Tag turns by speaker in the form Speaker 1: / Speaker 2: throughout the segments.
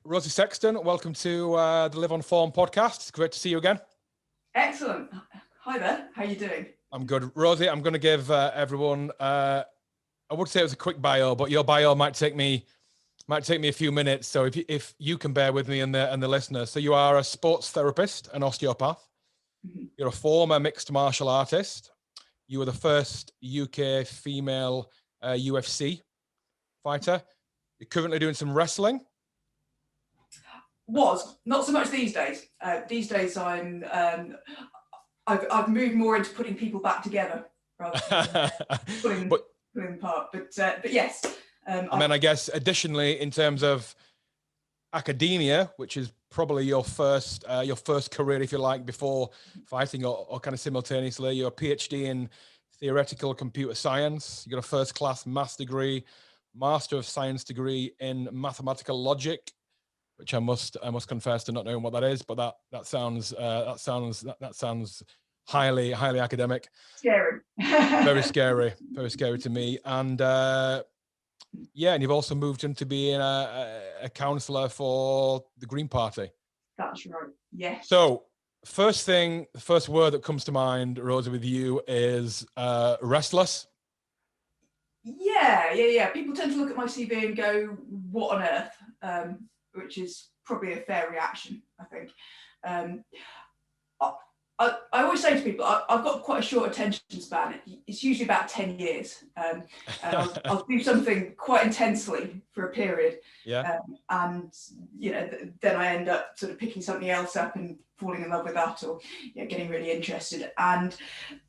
Speaker 1: Rosi Sexton, welcome to the Live on Form podcast. It's great to see you again.
Speaker 2: Excellent. Hi there. How are you doing?
Speaker 1: I'm good. Rosi, I'm going to give everyone, I would say it was a quick bio, but your bio might take me a few minutes. So if you can bear with me and the listeners. So you are a sports therapist, an osteopath. Mm-hmm. You're a former mixed martial artist. You were the first UK female UFC fighter. You're currently doing some wrestling.
Speaker 2: Was not so much these days. These days, I've moved more into putting people back together rather than pulling them apart. But yes.
Speaker 1: I guess additionally, in terms of academia, which is probably your first career, if you like, before fighting, or kind of simultaneously, you're a PhD in theoretical computer science. You got a first class maths degree, Master of Science degree in mathematical logic, which I must confess to not knowing what that is, but that sounds highly academic.
Speaker 2: Scary.
Speaker 1: Very scary to me. And and you've also moved into being a counsellor for the Green Party.
Speaker 2: That's right. Yes.
Speaker 1: So first word that comes to mind, Rosa, with you is restless.
Speaker 2: Yeah. People tend to look at my CV and go, "What on earth?" Which is probably a fair reaction, I think. I always say to people, I've got quite a short attention span. It's usually about 10 years. And I'll do something quite intensely for a period.
Speaker 1: Yeah.
Speaker 2: And, then I end up sort of picking something else up and falling in love with that, or getting really interested. And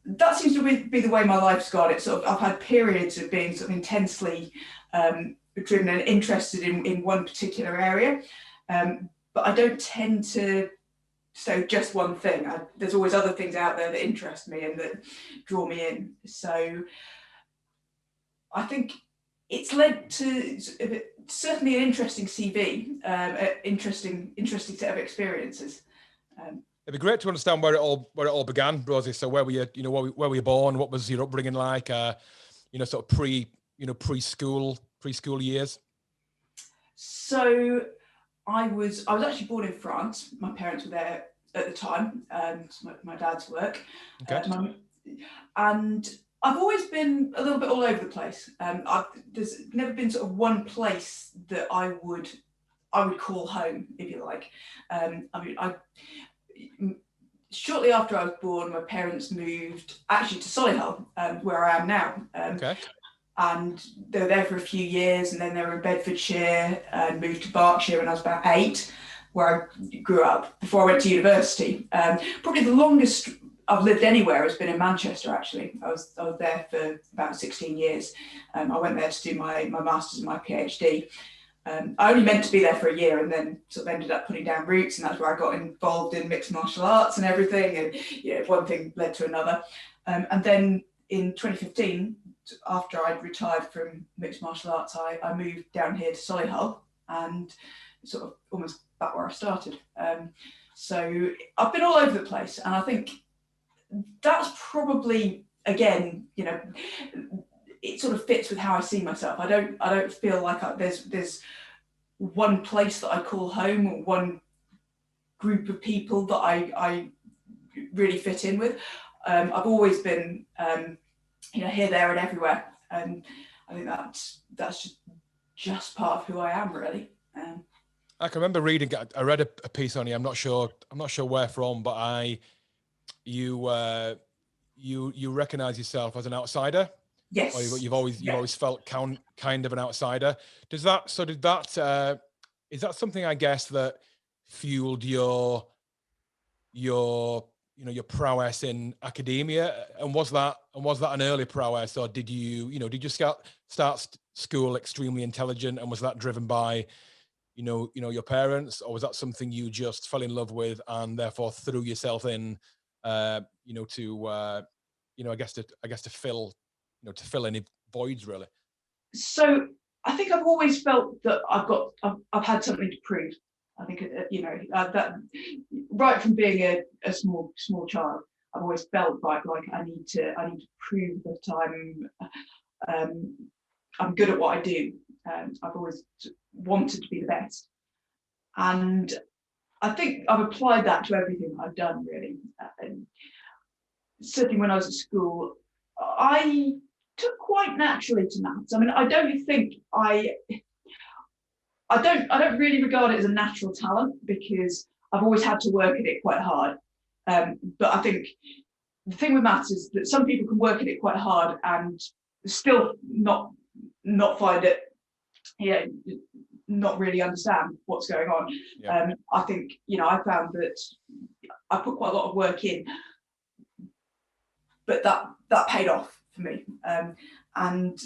Speaker 2: that seems to be the way my life's gone. It's sort of, I've had periods of being sort of intensely driven and interested in one particular area. But I don't tend to so just one thing. There's always other things out there that interest me and that draw me in. So I think it's led to certainly an interesting CV, interesting set of experiences.
Speaker 1: It'd be great to understand where it all began, Rosie. So where were you born? What was your upbringing like? Sort of preschool years.
Speaker 2: So I was actually born in France. My parents were there at the time, my dad's work.
Speaker 1: Okay.
Speaker 2: And I've always been a little bit all over the place. There's never been sort of one place that I would call home, if you like. Shortly after I was born, my parents moved actually to Solihull, where I am now.
Speaker 1: Okay.
Speaker 2: And they were there for a few years, and then they were in Bedfordshire and moved to Berkshire when I was about 8, where I grew up before I went to university. Probably the longest I've lived anywhere has been in Manchester, actually. I was there for about 16 years. I went there to do my master's and my PhD. I only meant to be there for a year and then sort of ended up putting down roots, and that's where I got involved in mixed martial arts and everything. And one thing led to another. And then in 2015, after I'd retired from mixed martial arts, I moved down here to Solihull and sort of almost back where I started. So I've been all over the place, and I think that's probably, again, it sort of fits with how I see myself. I don't feel like there's one place that I call home or one group of people that I really fit in with. I've always been here, there, and everywhere, and I think that's just part of who I am, really.
Speaker 1: I can remember reading. I read a piece on you. I'm not sure where from, but you recognize yourself as an outsider.
Speaker 2: Yes.
Speaker 1: Or you've always felt kind of an outsider. Is that something, I guess, that fueled your prowess in academia? And was that an early prowess, or did you start school extremely intelligent, and was that driven by your parents, or was that something you just fell in love with and therefore threw yourself in to fill any voids, really?
Speaker 2: So I think I've always felt that I've had something to prove. I think that right from being a small child, I've always felt like I need to prove that I'm good at what I do. I've always wanted to be the best, And I think I've applied that to everything I've done, really. And certainly when I was at school, I took quite naturally to maths. I mean, I don't think I don't really regard it as a natural talent, because I've always had to work at it quite hard. But I think the thing with maths is that some people can work at it quite hard and still not find it, not really understand what's going on.
Speaker 1: Yeah.
Speaker 2: I think, I found that I put quite a lot of work in, but that paid off for me. And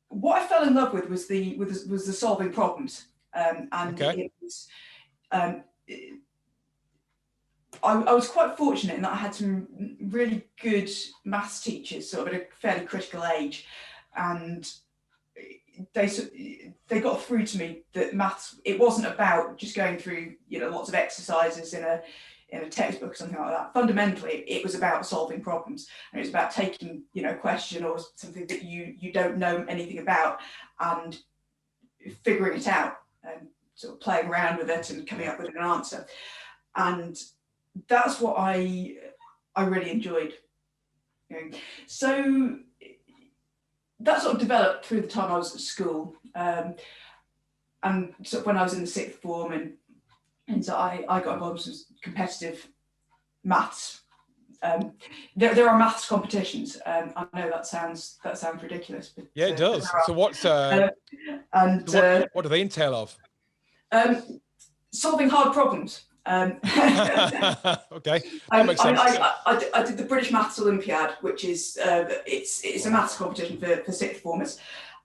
Speaker 2: what I fell in love with was the solving problems. And it was, I was quite fortunate in that I had some really good maths teachers, sort of at a fairly critical age, and they got through to me that maths, it wasn't about just going through lots of exercises in a textbook or something like that. Fundamentally, it was about solving problems, and it was about taking a question or something that you don't know anything about and figuring it out and sort of playing around with it and coming up with an answer. And that's what I really enjoyed. So that sort of developed through the time I was at school, and sort of when I was in the sixth form, and so I got involved with competitive maths. There are maths competitions. I know that sounds ridiculous, but
Speaker 1: yeah, it does. So what's what do they entail of?
Speaker 2: Solving hard problems.
Speaker 1: Okay,
Speaker 2: I did the British Maths Olympiad, which is it's a maths competition for sixth formers,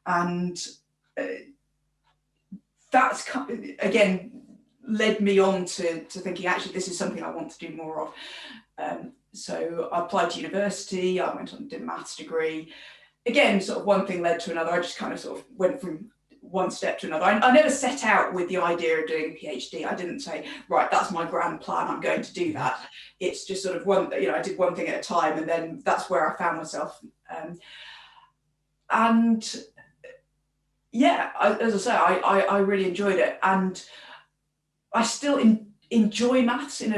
Speaker 2: and that's again led me on to thinking, actually this is something I want to do more of. So I applied to university. I went on and did a maths degree. Again, sort of one thing led to another. I just kind of sort of went from one step to another. I never set out with the idea of doing a PhD. I didn't say, right, that's my grand plan, I'm going to do that. It's just sort of I did one thing at a time, and then that's where I found myself. And yeah, as I say, I really enjoyed it, and I still enjoy maths in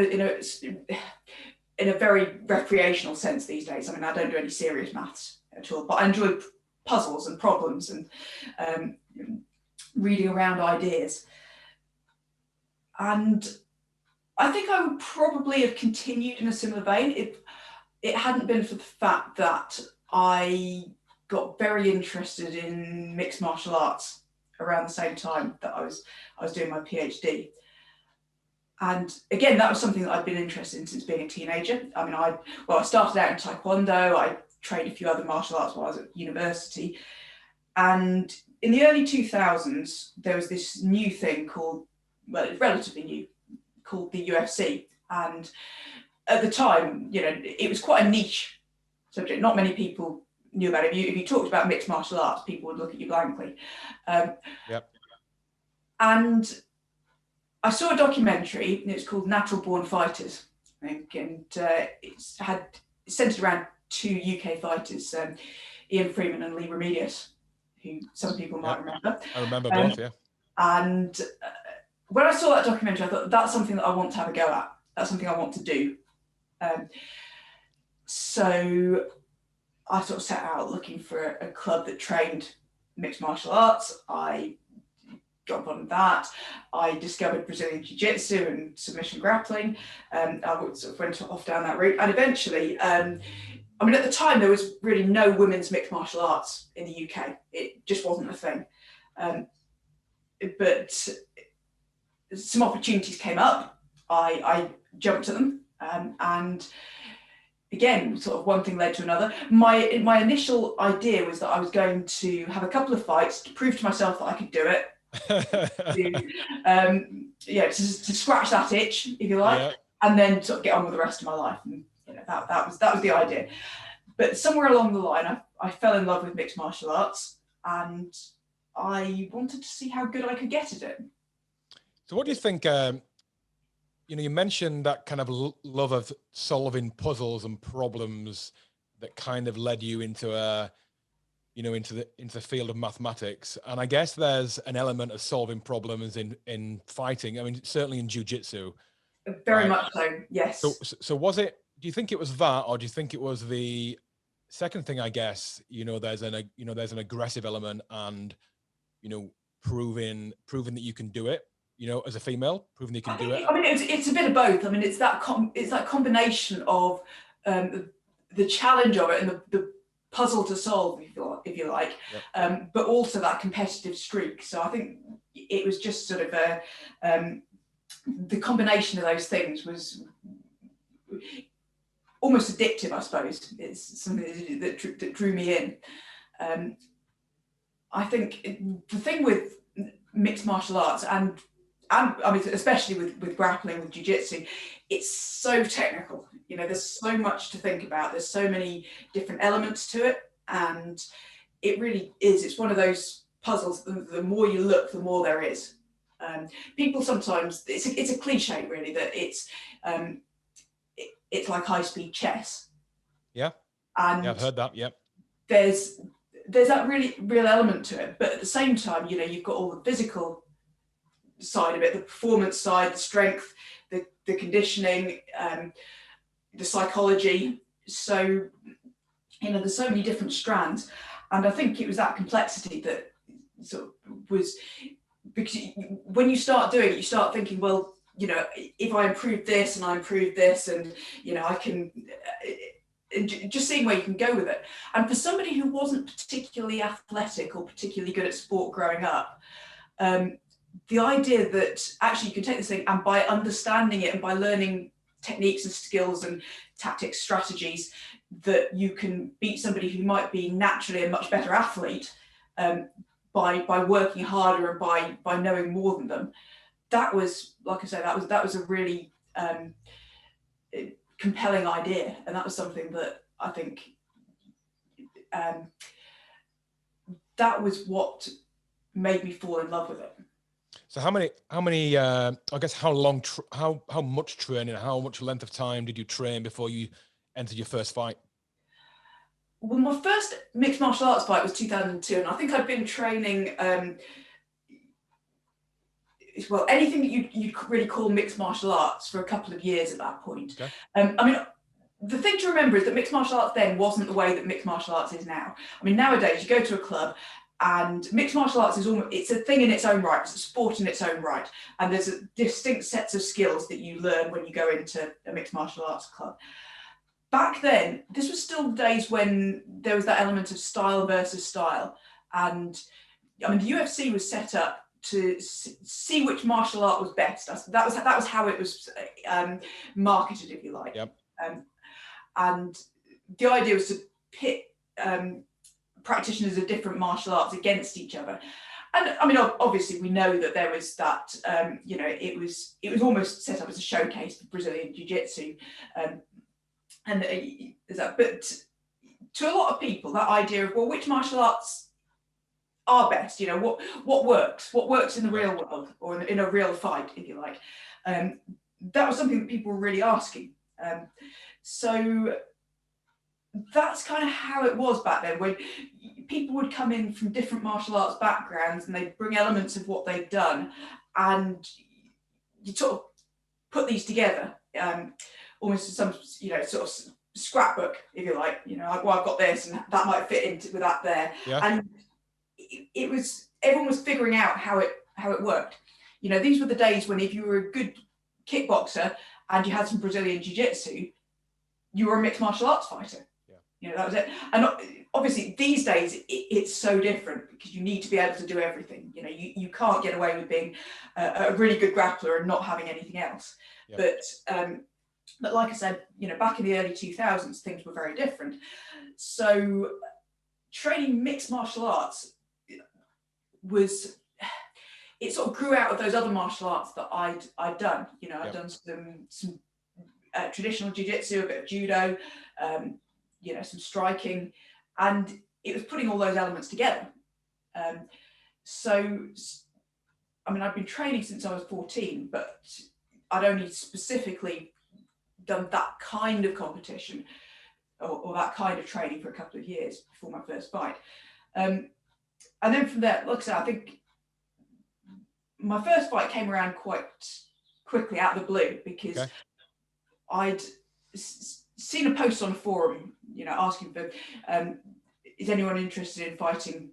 Speaker 2: a very recreational sense these days. I mean, I don't do any serious maths at all, but I enjoy puzzles and problems and reading around ideas. And I think I would probably have continued in a similar vein if it hadn't been for the fact that I got very interested in mixed martial arts around the same time that I was doing my PhD. And again, that was something that I'd been interested in since being a teenager. I mean, I started out in Taekwondo. I trained a few other martial arts while I was at university. And in the early 2000s, there was this new thing called, well, it's relatively new, called the UFC. And at the time, it was quite a niche subject. Not many people knew about it. If you talked about mixed martial arts, people would look at you blankly.
Speaker 1: Yep.
Speaker 2: And I saw a documentary, and it's called Natural Born Fighters, and it's centered around two UK fighters, Ian Freeman and Lee Remedios, who some people might remember.
Speaker 1: I remember both, yeah.
Speaker 2: And when I saw that documentary, I thought, that's something that I want to have a go at. That's something I want to do. So I sort of set out looking for a club that trained mixed martial arts. I got on that. I discovered Brazilian Jiu-Jitsu and submission grappling. I sort of went off down that route. And eventually, I mean, at the time, there was really no women's mixed martial arts in the UK. It just wasn't a thing. But some opportunities came up. I jumped at them. And again, sort of one thing led to another. My initial idea was that I was going to have a couple of fights to prove to myself that I could do it. To scratch that itch, if you like, and then sort of get on with the rest of my life. And that was the idea. But somewhere along the line, I fell in love with mixed martial arts, and I wanted to see how good I could get at it.
Speaker 1: So, what do you think? You mentioned that kind of love of solving puzzles and problems that kind of led you into into the field of mathematics. And I guess there's an element of solving problems in fighting. I mean, certainly in jiu-jitsu.
Speaker 2: Very much so, yes.
Speaker 1: So was it, do you think it was that, or do you think it was the second thing? I guess, there's an aggressive element, and, proving that you can do it, as a female, proving that you can do it.
Speaker 2: I mean, it's a bit of both. I mean, it's that combination of the challenge of it and the puzzle to solve, if you like, yep. But also that competitive streak. So I think it was just sort of the combination of those things was almost addictive, I suppose. It's something that drew me in. I think the thing with mixed martial arts and I mean, especially with grappling, with jiu-jitsu, it's so technical. There's so much to think about. There's so many different elements to it, and it really is. It's one of those puzzles. The more you look, the more there is. People sometimes, it's a cliche, really, that it's like high-speed chess.
Speaker 1: Yeah.
Speaker 2: And
Speaker 1: yeah, I've heard that. Yep.
Speaker 2: There's that really real element to it, but at the same time, you've got all the physical side of it, the performance side, the strength, the conditioning, the psychology. So, there's so many different strands, and I think it was that complexity that sort of was, because when you start doing it, you start thinking, well, if I improve this and I improve this, and I can. Just seeing where you can go with it. And for somebody who wasn't particularly athletic or particularly good at sport growing up, the idea that actually you can take this thing and by understanding it and by learning techniques and skills and tactics, strategies, that you can beat somebody who might be naturally a much better athlete by working harder and by knowing more than them. That was, like I say, that was a really compelling idea, and that was something that I think that was what made me fall in love with it.
Speaker 1: So how many I guess how much training, how much length of time did you train before you entered your first fight?
Speaker 2: Well, my first mixed martial arts fight was 2002, and I think I'd been training well, anything that you'd really call mixed martial arts for a couple of years at that point.
Speaker 1: Okay.
Speaker 2: I mean, the thing to remember is that mixed martial arts then wasn't the way that mixed martial arts is now. I mean, nowadays you go to a club and mixed martial arts is it's a thing in its own right. It's a sport in its own right. And there's a distinct sets of skills that you learn when you go into a mixed martial arts club. Back then, this was still days when there was that element of style versus style. And I mean, the UFC was set up to see which martial art was best. That was how it was marketed, if you like.
Speaker 1: Yep.
Speaker 2: And the idea was to pit practitioners of different martial arts against each other. And I mean, obviously, we know that there was that. It was almost set up as a showcase for Brazilian Jiu-Jitsu, but to a lot of people, that idea of, well, which martial arts are best, what works in the real world or in a real fight, if you like. That was something that people were really asking. So that's kind of how it was back then, when people would come in from different martial arts backgrounds and they'd bring elements of what they'd done, and you sort of put these together, almost as some, sort of scrapbook, if you like. Well, I've got this and that might fit into with that there.
Speaker 1: Yeah.
Speaker 2: And it was, everyone was figuring out how it worked. These were the days when if you were a good kickboxer and you had some Brazilian jiu-jitsu, you were a mixed martial arts fighter. Yeah. That was it. And obviously these days it's so different, because you need to be able to do everything. You can't get away with being a really good grappler and not having anything else. Yeah. But like I said, back in the early 2000s, things were very different. So training mixed martial arts it sort of grew out of those other martial arts that I'd done. I'd done some traditional jiu-jitsu, a bit of judo, some striking, and it was putting all those elements together. So, I mean, I've been training since I was 14, but I'd only specifically done that kind of competition or that kind of training for a couple of years before my first fight. And then from there, like I said, I think my first fight came around quite quickly out of the blue, because I'd seen a post on a forum, asking for, is anyone interested in fighting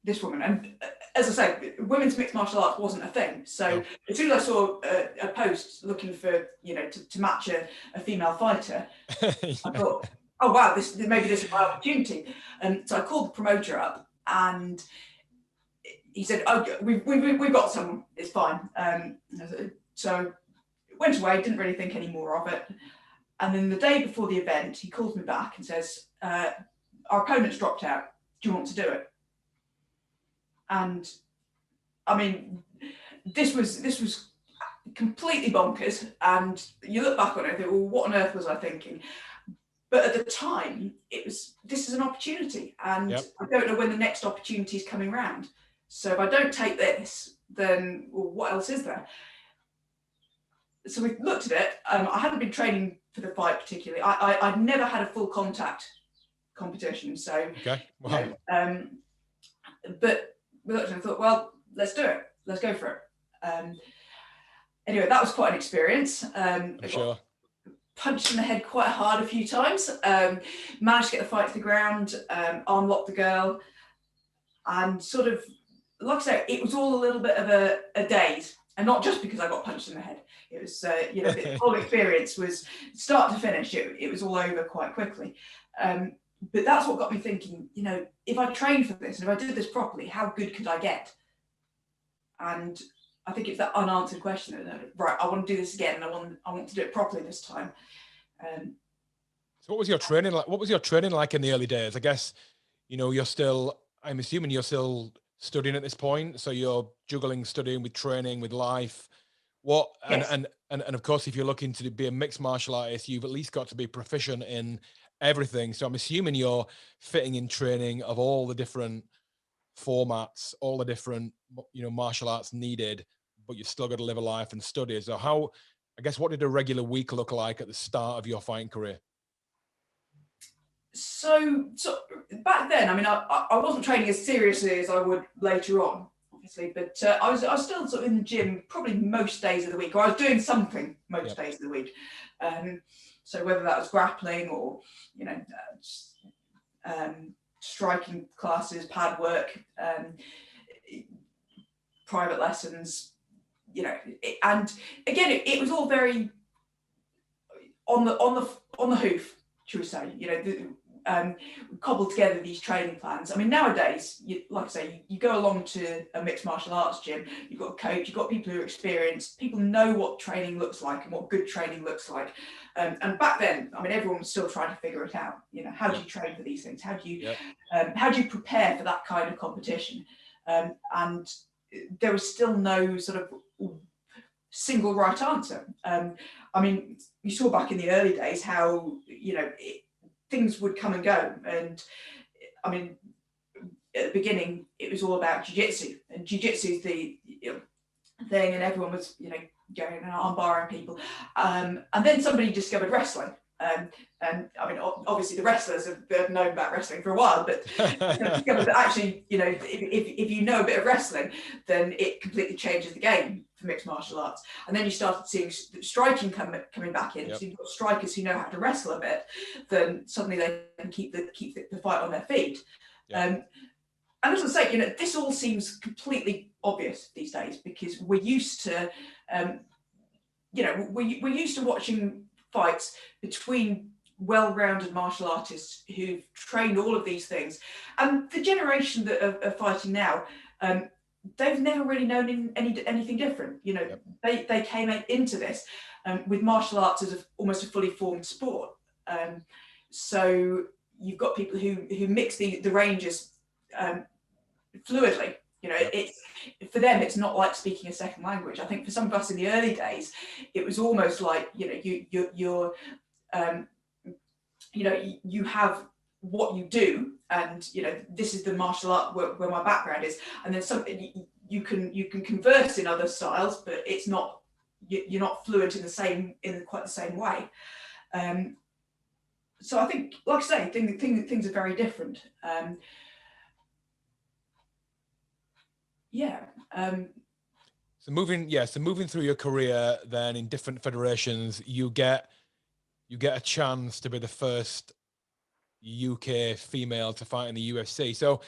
Speaker 2: this woman? And as I say, women's mixed martial arts wasn't a thing. So as soon as I saw a post looking for, to match a female fighter, I thought, oh wow, maybe this is my opportunity. And so I called the promoter up, and he said, oh, we've got someone, it's fine. So it went away, didn't really think any more of it. And then the day before the event, he calls me back and says, our opponent's dropped out. Do you want to do it? And I mean, this was completely bonkers. And you look back on it and think, well, what on earth was I thinking? But at the time, this is an opportunity. And I don't know when the next opportunity is coming around. So if I don't take this, then what else is there? So we looked at it. I hadn't been training for the fight particularly. I'd never had a full contact competition. So, but we looked and thought, well, let's do it. Let's go for it. Anyway, that was quite an experience.
Speaker 1: Sure.
Speaker 2: Punched in the head quite hard a few times. Managed to get the fight to the ground, arm locked the girl, and sort of, like I say, it was all a little bit of a daze. And not just because I got punched in the head. It was, the whole experience was start to finish. It was all over quite quickly. But that's what got me thinking, if I trained for this and if I did this properly, how good could I get? And I think it's that unanswered question. Right, I want to do this again. And I want to do it properly this time.
Speaker 1: So what was your training like? What was your training like in the early days? I guess, I'm assuming you're still studying at this point, so you're juggling studying with training, with life. And of course, if you're looking to be a mixed martial artist, you've at least got to be proficient in everything. So I'm assuming you're fitting in training of all the different formats, all the different martial arts needed, but you've still got to live a life and study. So what did a regular week look like at the start of your fighting career?
Speaker 2: So back then, I mean, I wasn't training as seriously as I would later on, obviously, but I was still sort of in the gym probably most days of the week, or I was doing something most days of the week. So whether that was grappling or, striking classes, pad work, private lessons, and again, it was all very on the hoof, should we say? Cobbled together these training plans. I mean, nowadays, like I say, you go along to a mixed martial arts gym, you've got a coach, you've got people who are experienced, people know what training looks like and what good training looks like. And back then, I mean, everyone was still trying to figure it out. How do you train for these things? How do you prepare for that kind of competition? And there was still no sort of single right answer. I mean, you saw back in the early days how, things would come and go. And I mean, at the beginning, it was all about jiu-jitsu, and jiu-jitsu is the thing, and everyone was, going and arm barring people. And then somebody discovered wrestling. And I mean, obviously the wrestlers have known about wrestling for a while, but discovered that actually, if you know a bit of wrestling, then it completely changes the game for mixed martial arts. And then you started seeing striking coming back in. So you've got strikers who know how to wrestle a bit, then suddenly they can keep the fight on their feet. And as I say, this all seems completely obvious these days, because we're used to, we're used to watching fights between well-rounded martial artists who've trained all of these things. And the generation that are fighting now, they've never really known anything different. They came into this with martial arts as almost a fully formed sport. So you've got people who mix the ranges fluidly. It's for them, it's not like speaking a second language. I think for some of us in the early days, it was almost like you have what you do, and this is the martial art where my background is, and then something you can converse in other styles, but it's not, you're not fluent in quite the same way. So I think, like I say, things are very different. yeah.
Speaker 1: So moving through your career, then in different federations, you get a chance to be the first UK female to fight in the UFC. So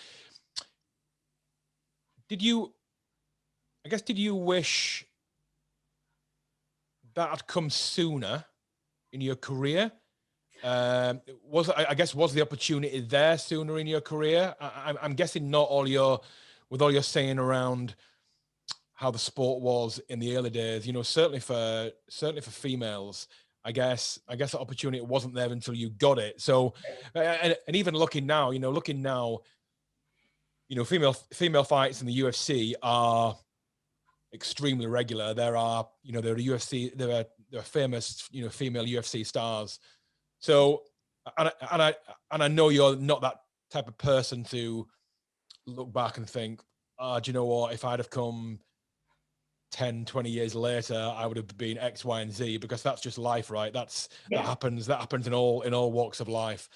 Speaker 1: did you wish that had come sooner in your career? Was the opportunity there sooner in your career? I'm guessing not. With all your saying around how the sport was in the early days, certainly for females, I guess the opportunity wasn't there until you got it. So, and even looking now, female fights in the UFC are extremely regular. There are famous, female UFC stars. So, and I know you're not that type of person to look back and think, do you know what, if I'd have come 10, 20 years later, I would have been X, Y, and Z, because that's just life, right? That happens in all walks of life.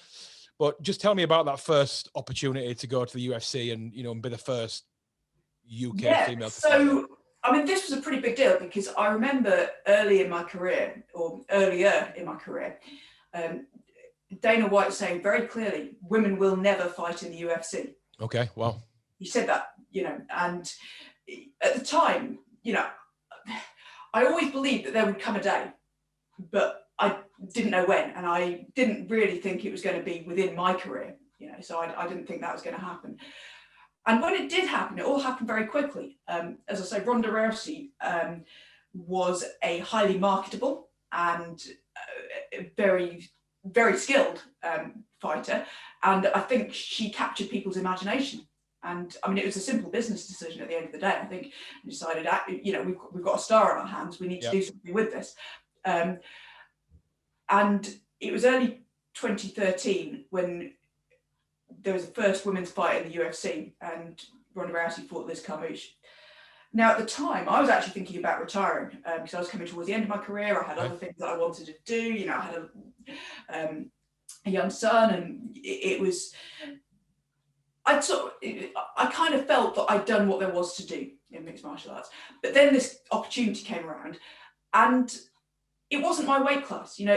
Speaker 1: But just tell me about that first opportunity to go to the UFC and, and be the first UK female to fight.
Speaker 2: So, I mean, this was a pretty big deal, because I remember earlier in my career, Dana White saying very clearly, women will never fight in the UFC.
Speaker 1: Okay, wow.
Speaker 2: He said that, and at the time, I always believed that there would come a day, but I didn't know when, and I didn't really think it was going to be within my career, so I didn't think that was going to happen. And when it did happen, it all happened very quickly. As I say, Ronda Rousey was a highly marketable and very, very skilled fighter, and I think she captured people's imagination. And I mean, it was a simple business decision at the end of the day. I think we decided, we've got a star on our hands. We need to do something with this. And it was early 2013 when there was the first women's fight in the UFC, and Ronda Rousey fought Liz Carmouche. Now, at the time, I was actually thinking about retiring, because I was coming towards the end of my carear. I had other things that I wanted to do. I had a young son, and it was... I kind of felt that I'd done what there was to do in mixed martial arts. But then this opportunity came around, and it wasn't my weight class. It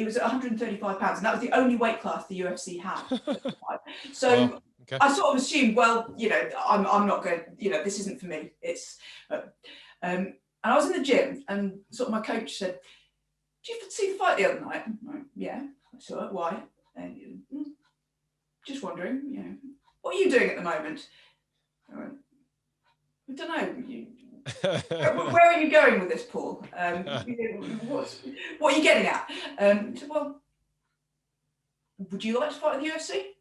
Speaker 2: was at 135 pounds, and that was the only weight class the UFC had at the time. So I sort of assumed, well, I'm not going, this isn't for me. And I was in the gym, and sort of my coach said, "Did you see the fight the other night?" Like, "Yeah, I saw it. Why?" And just wondering, what are you doing at the moment? I went, I don't know. Where are you going with this, Paul? What are you getting at? Said, well, would you like to fight in the UFC?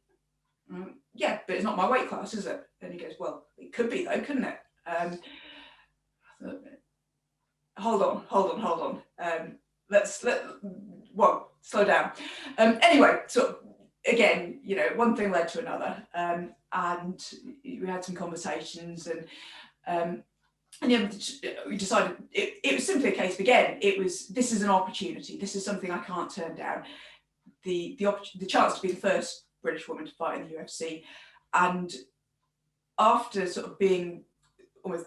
Speaker 2: Yeah, but it's not my weight class, is it? And he goes, well, it could be though, couldn't it? I thought, hold on. Slow down. Anyway, so again, one thing led to another, and we had some conversations, and we decided it was simply a case of, again, this is an opportunity. This is something I can't turn down. The chance to be the first British woman to fight in the UFC, and after sort of being almost,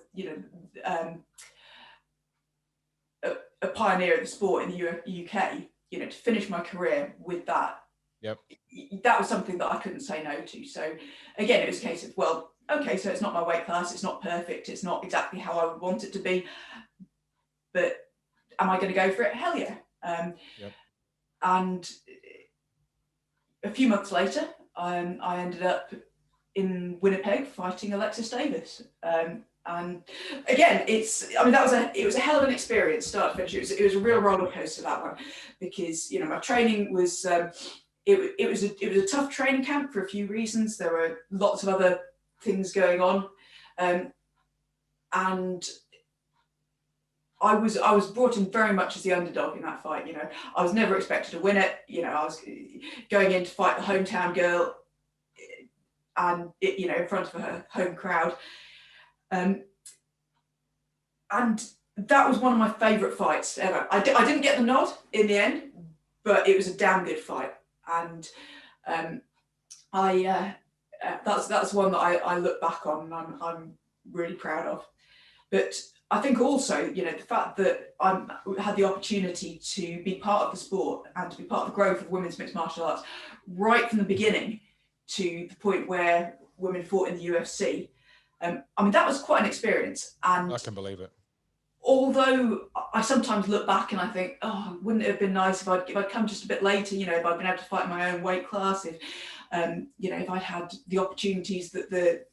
Speaker 2: a pioneer of the sport in the UK, to finish my career with that.
Speaker 1: Yep.
Speaker 2: That was something that I couldn't say no to. So again, it was a case of, well, okay, so it's not my weight class, it's not perfect, it's not exactly how I would want it to be, but am I going to go for it? Hell yeah. And a few months later, I ended up in Winnipeg fighting Alexis Davis. And again, it was a hell of an experience, start to finish. It was a real roller coaster, that one, because my training was it was a tough training camp for a few reasons. There were lots of other things going on, and I was brought in very much as the underdog in that fight. I was never expected to win it. I was going in to fight the hometown girl, and in front of her home crowd. And that was one of my favourite fights ever. I didn't get the nod in the end, but it was a damn good fight. And I that's one that I look back on and I'm really proud of. But I think also, you know, the fact that I had the opportunity to be part of the sport and to be part of the growth of women's mixed martial arts right from the beginning to the point where women fought in the UFC. I mean, that was quite an experience. And
Speaker 1: I can believe it.
Speaker 2: Although I sometimes look back and I think, oh, wouldn't it have been nice if I'd come just a bit later, you know, if I'd been able to fight in my own weight class, if, you know, if I'd had the opportunities that the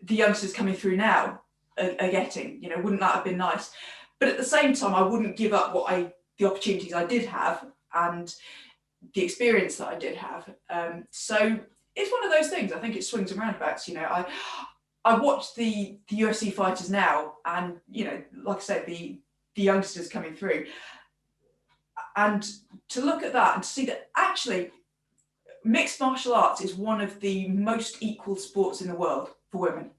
Speaker 2: youngsters coming through now are getting, you know, wouldn't that have been nice? But at the same time, I wouldn't give up the opportunities I did have and the experience that I did have. So it's one of those things. I think it swings and roundabouts. You know, I watch the UFC fighters now, and you know, like I said, the youngsters coming through, and to look at that and to see that actually mixed martial arts is one of the most equal sports in the world for women,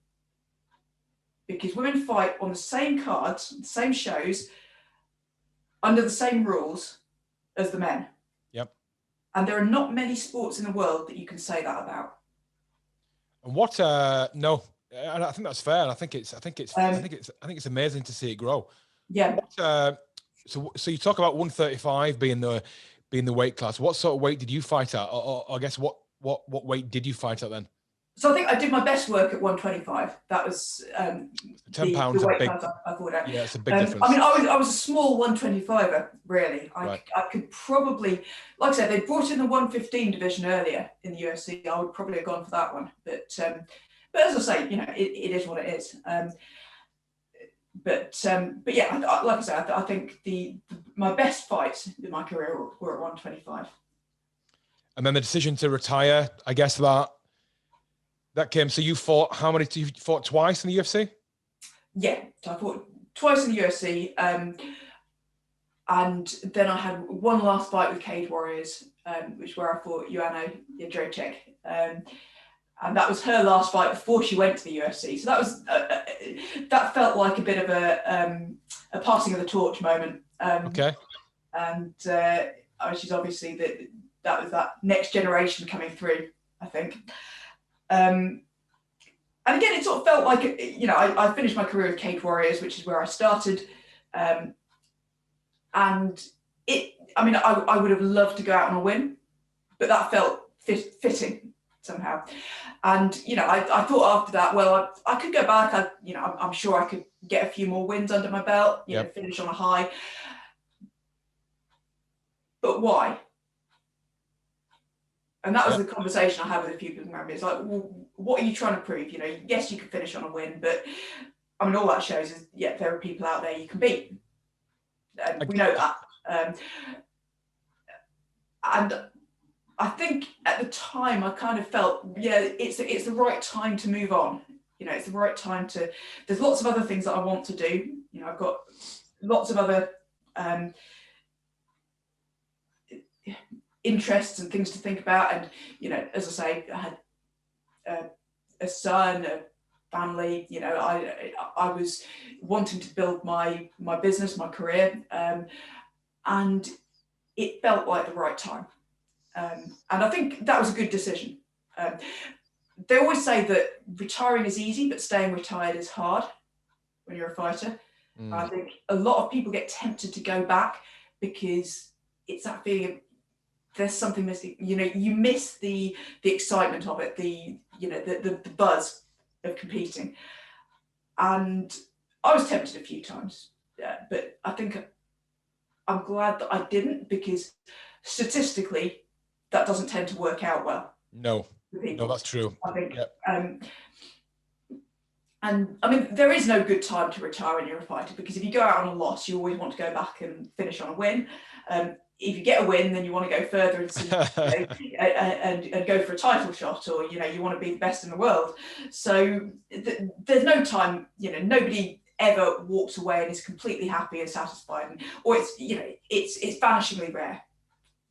Speaker 2: because women fight on the same cards, the same shows, under the same rules as the men.
Speaker 1: Yep.
Speaker 2: And there are not many sports in the world that you can say that about.
Speaker 1: And what? No, and I think that's fair. And I think it's amazing to see it grow.
Speaker 2: Yeah.
Speaker 1: What, so you talk about 135 being the weight class. What sort of weight did you fight at? Or I guess what weight did you fight at then?
Speaker 2: So I think I did my best work at 125. That was
Speaker 1: 10 pounds
Speaker 2: the weight
Speaker 1: a big.
Speaker 2: class I thought at.
Speaker 1: Yeah, it's a big difference.
Speaker 2: I mean, I was a small 125er, really. I could probably, like I said, they brought in the 115 division earlier in the UFC. I would probably have gone for that one. But as I say, you know, it is what it is. But yeah, like I said, I think my best fights in my career were at 125.
Speaker 1: And then the decision to retire, I guess that came. So you fought you fought twice in the UFC?
Speaker 2: Yeah, so I fought twice in the UFC, and then I had one last fight with Cage Warriors, which is where I fought Joanna Jędrzejczyk, and that was her last fight before she went to the UFC. So that was that felt like a bit of a passing of the torch moment.
Speaker 1: Okay.
Speaker 2: And she's obviously that was that next generation coming through, I think. And again, it sort of felt like, you know, I finished my career with Cage Warriors, which is where I started. And I mean, I would have loved to go out on a win, but that felt fitting somehow. And, you know, I thought after that, well, I could go back. I'm sure I could get a few more wins under my belt, you know, finish on a high. But why? And that was the conversation I had with a few people around me. It's like, well, what are you trying to prove? You know, yes, you can finish on a win, but I mean, all that shows is, yeah, there are people out there you can beat. We know that. And I think at the time I kind of felt, yeah, it's the right time to move on. You know, it's the right time to, there's lots of other things that I want to do. You know, I've got lots of other interests and things to think about. And, you know, as I say, I had a son, a family, you know, I was wanting to build my business, my career, and it felt like the right time. And I think that was a good decision. They always say that retiring is easy, but staying retired is hard when you're a fighter. I think a lot of people get tempted to go back because it's that feeling of there's something missing. You know, you miss the excitement of it, the buzz of competing. And I was tempted a few times, but I think I'm glad that I didn't, because statistically, that doesn't tend to work out well.
Speaker 1: No, that's true.
Speaker 2: I think, and I mean, there is no good time to retire when you're a fighter, because if you go out on a loss, you always want to go back and finish on a win. If you get a win, then you want to go further and see, and go for a title shot, or, you know, you want to be the best in the world. So there's no time, you know, nobody ever walks away and is completely happy and satisfied, or it's, you know, it's vanishingly rare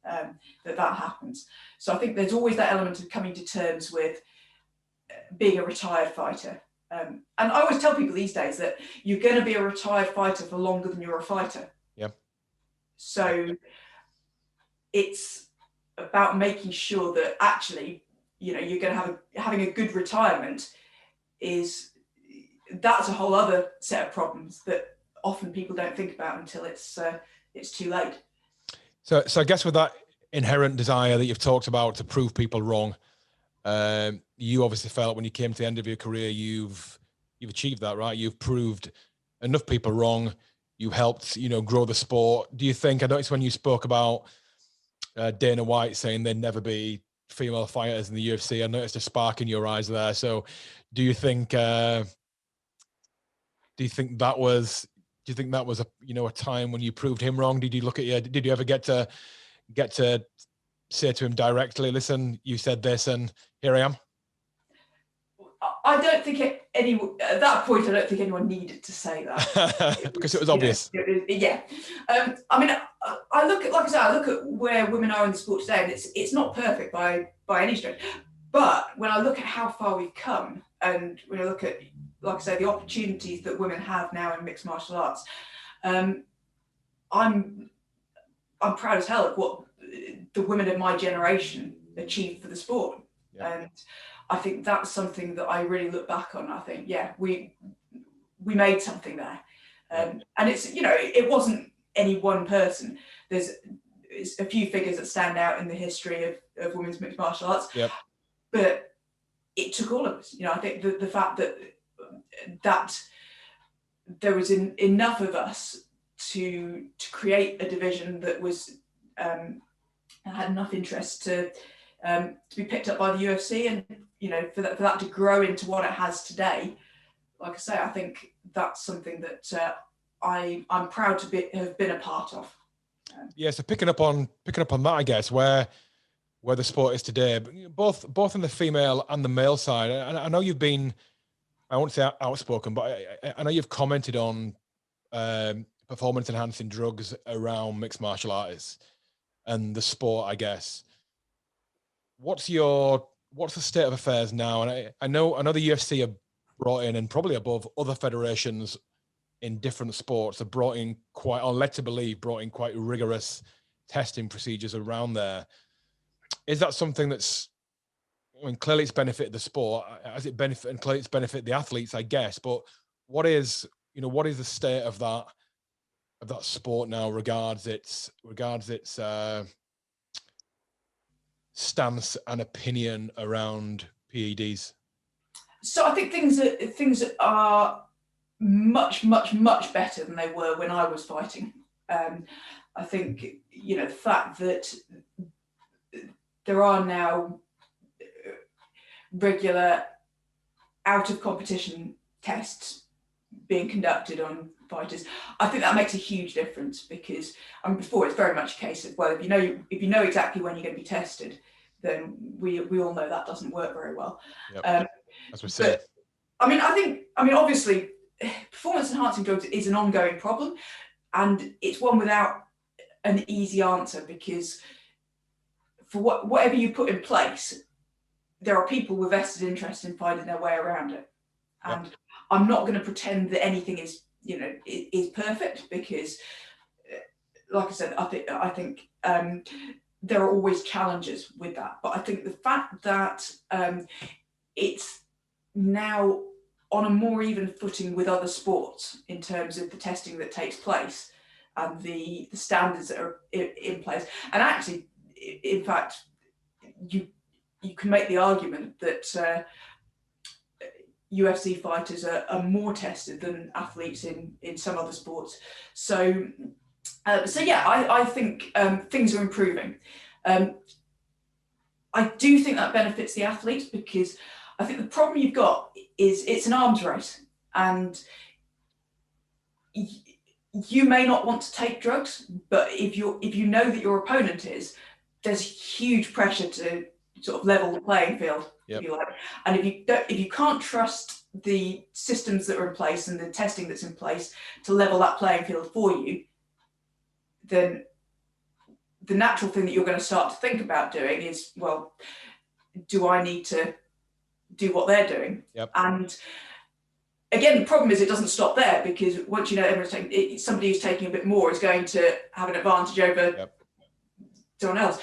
Speaker 2: that happens. So I think there's always that element of coming to terms with being a retired fighter. And I always tell people these days that you're going to be a retired fighter for longer than you're a fighter.
Speaker 1: Yeah.
Speaker 2: So it's about making sure that actually you're going to have having a good retirement that's a whole other set of problems that often people don't think about until it's too late.
Speaker 1: So I guess with that inherent desire that you've talked about to prove people wrong, you obviously felt when you came to the end of your career, you've achieved that, right? You've proved enough people wrong. You helped, grow the sport. Do you think, I noticed when you spoke about Dana White saying there'd never be female fighters in the UFC, I noticed a spark in your eyes there. So do you think that was a time when you proved him wrong? Did you ever get to say to him directly, listen, you said this and here I am?
Speaker 2: I don't think at that point, I don't think anyone needed to say that.
Speaker 1: Because it was obvious.
Speaker 2: Yeah. I mean, I look at where women are in the sport today, and it's not perfect by any stretch. But when I look at how far we've come, and when I look at, like I say, the opportunities that women have now in mixed martial arts, I'm proud as hell of what the women of my generation achieved for the sport. Yeah. And I think that's something that I really look back on. I think, yeah, we made something there. And it's, it wasn't any one person. There's a few figures that stand out in the history of women's mixed martial arts. Yep. But it took all of us. I think the fact that there was enough of us to create a division that was had enough interest to be picked up by the UFC, and for that to grow into what it has today. Like I say, I think that's something that I'm proud to have been a part of.
Speaker 1: Yeah, so picking up on that, I guess, where the sport is today, both in the female and the male side. And I know you've been, I won't say outspoken, but I know you've commented on performance enhancing drugs around mixed martial artists and the sport, I guess. What's the state of affairs now? And I know the UFC have brought in, and probably above other federations in different sports, have brought in led to believe, brought in quite rigorous testing procedures around there. Is that something that's, clearly it's benefited the sport, has it benefited, and clearly it's benefited the athletes, I guess, but what is the state of that sport now regards its stance and opinion around PEDs? So
Speaker 2: I think things are much, much, much better than they were when I was fighting. I think, the fact that there are now regular out of competition tests being conducted on fighters, I think that makes a huge difference, because before it's very much a case of, well, if you know exactly when you're going to be tested, then we all know that doesn't work very well.
Speaker 1: Yep. As we say.
Speaker 2: Obviously, performance enhancing drugs is an ongoing problem, and it's one without an easy answer, because for whatever you put in place, there are people with vested interest in finding their way around it. And I'm not going to pretend that anything is perfect, because, like I said, I think there are always challenges with that. But I think the fact that it's now on a more even footing with other sports in terms of the testing that takes place and the standards that are in place, and actually, in fact, you can make the argument that UFC fighters are more tested than athletes in some other sports. So yeah, I think things are improving. I do think that benefits the athletes, because I think the problem you've got is it's an arms race, and you may not want to take drugs, but if you know that your opponent is, there's huge pressure to sort of level the playing field. Yep. If you like. And if you can't trust the systems that are in place and the testing that's in place to level that playing field for you, then the natural thing that you're going to start to think about doing is, well, do I need to do what they're doing? Yep. And again, the problem is it doesn't stop there, because once everyone's taking, somebody who's taking a bit more is going to have an advantage over someone else.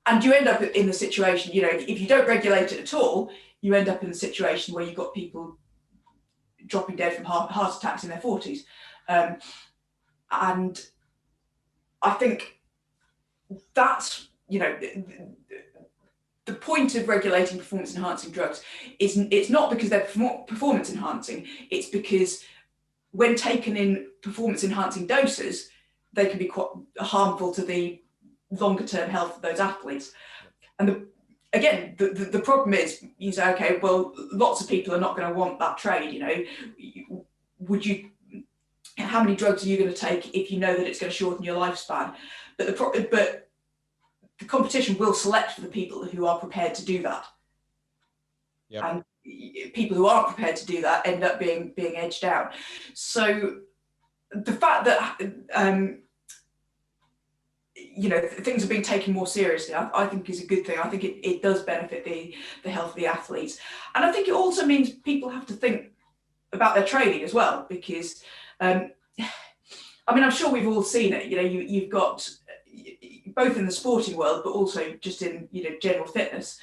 Speaker 2: And you end up in the situation, you know, if you don't regulate it at all, you end up in the situation where you've got people dropping dead from heart attacks in their 40s. And I think that's, you know, the point of regulating performance enhancing drugs is it's not because they're performance enhancing, it's because when taken in performance enhancing doses, they can be quite harmful to the longer term health of those athletes. And the problem is, you say, okay, well, lots of people are not going to want that trade, you know. How many drugs are you going to take if you know that it's going to shorten your lifespan? But the competition will select for the people who are prepared to do that. Yep. And people who aren't prepared to do that end up being edged out. So the fact that you know, things are being taken more seriously, I think is a good thing. I think it does benefit the health of the athletes. And I think it also means people have to think about their training as well, because I mean, I'm sure we've all seen it. You know, you've got, both in the sporting world, but also just in, you know, general fitness,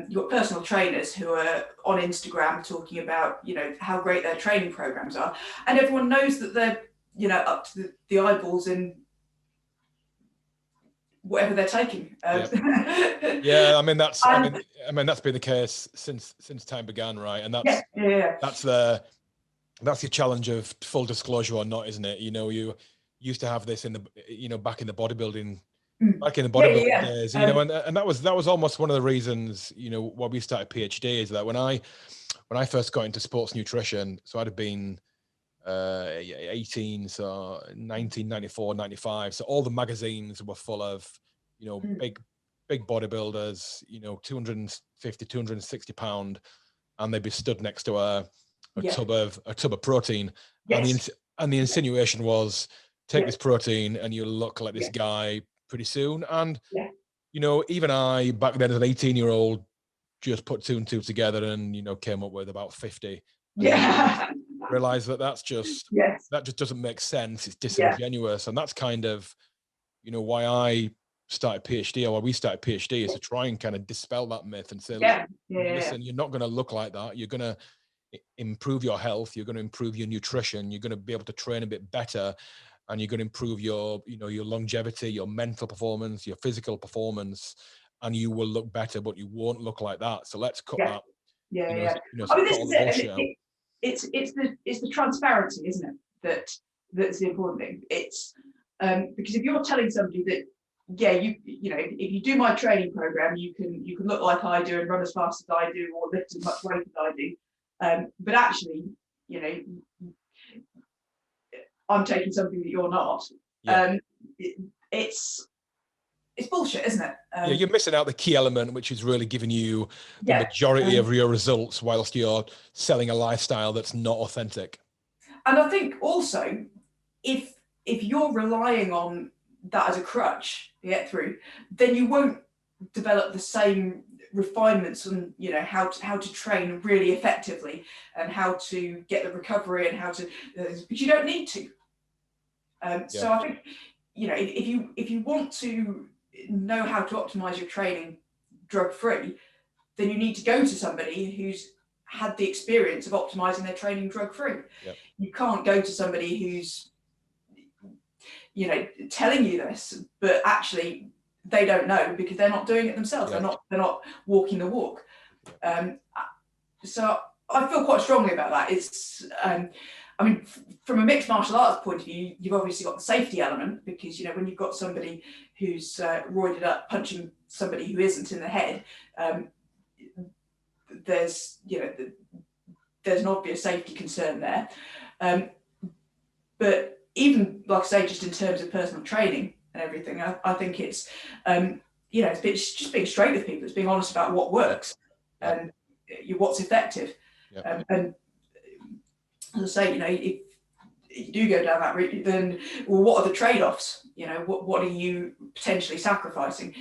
Speaker 2: you've got personal trainers who are on Instagram talking about, you know, how great their training programs are, and everyone knows that they're, you know, up to the eyeballs in whatever they're taking.
Speaker 1: Yeah, I mean that's been the case since time began, right? And that's that's the challenge of full disclosure or not, isn't it? You know, you used to have this in the, you know, back in the bodybuilding days, you know, and that was almost one of the reasons, you know, why we started PhD, is that when I first got into sports nutrition, so I'd have been 18, so 1994, 95. So all the magazines were full of, you know, big bodybuilders, you know, 250, 260 pound, and they'd be stood next to a tub of protein. Yes. And the insinuation was, take this protein and you'll look like this guy pretty soon. And, you know, even I, back then as an 18-year-old, just put 2 and 2 together and, you know, came up with about 50. Realize that that just doesn't make sense. It's disingenuous. And that's kind of, you know, why I started PhD, or why we started PhD, is to try and kind of dispel that myth and say, listen, you're not going to look like that. You're going to improve your health. You're going to improve your nutrition. You're going to be able to train a bit better, and you're going to improve your, you know, your longevity, your mental performance, your physical performance, and you will look better, but you won't look like that. So let's cut that. I mean, this is it.
Speaker 2: It's the transparency, isn't it? That's the important thing. It's because if you're telling somebody that, you know, if you do my training program, you can look like I do and run as fast as I do, or lift as much weight as I do, but actually, you know, I'm taking something that you're not. It's bullshit, isn't it?
Speaker 1: You're missing out the key element, which is really giving you the majority of your results, whilst you're selling a lifestyle that's not authentic.
Speaker 2: And I think also, if you're relying on that as a crutch to get through, then you won't develop the same refinements on, you know, how to train really effectively, and how to get the recovery, and how to, because you don't need to. So I think, you know, if you want to know how to optimize your training drug-free, then you need to go to somebody who's had the experience of optimizing their training drug-free. You can't go to somebody who's, you know, telling you this, but actually they don't know, because they're not doing it themselves. They're not walking the walk. So I feel quite strongly about that. It's I mean, from a mixed martial arts point of view, you've obviously got the safety element, because, you know, when you've got somebody who's roided up punching somebody who isn't in the head, there's, you know, there's an obvious safety concern there. But even, like I say, just in terms of personal training and everything, I think it's, you know, it's just being straight with people. It's being honest about what works and what's effective. And as I say, you know, if you do go down that route, then, well, what are the trade-offs? You know, what are you potentially sacrificing?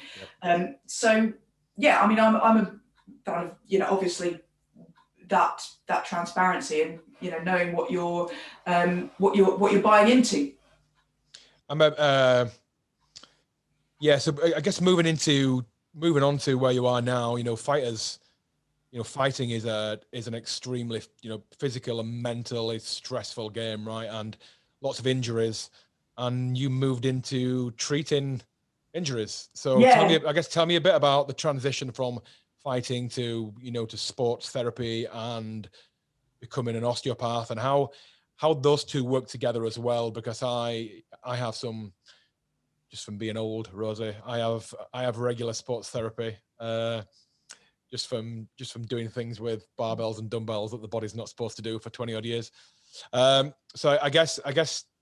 Speaker 2: So yeah, I mean, I'm a kind of, you know, obviously that transparency, and, you know, knowing what you're buying into.
Speaker 1: So I guess moving into moving on to where you are now, fighters, fighting is an extremely, physical and mentally stressful game, right? And lots of injuries, and you moved into treating injuries. So tell me a bit about the transition from fighting to, to sports therapy and becoming an osteopath, and how those two work together as well, because I have some, just from being old, Rosie, I have regular sports therapy, just from doing things with barbells and dumbbells that the body's not supposed to do for 20 odd years. So I guess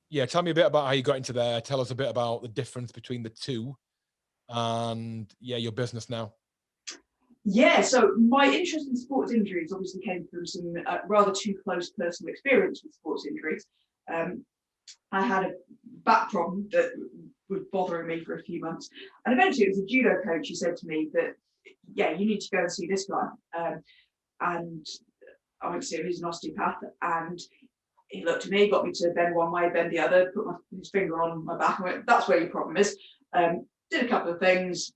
Speaker 1: yeah, tell me a bit about how you got into there. Tell us a bit about the difference between the two, and your business now.
Speaker 2: Yeah, so my interest in sports injuries obviously came from some rather too close personal experience with sports injuries. I had a back problem that was bothering me for a few months, and eventually it was a judo coach who said to me that, you need to go and see this guy. And I went to see him. He's an osteopath, and he looked at me, got me to bend one way, bend the other, put his finger on my back, and went, "That's where your problem is." Did a couple of things,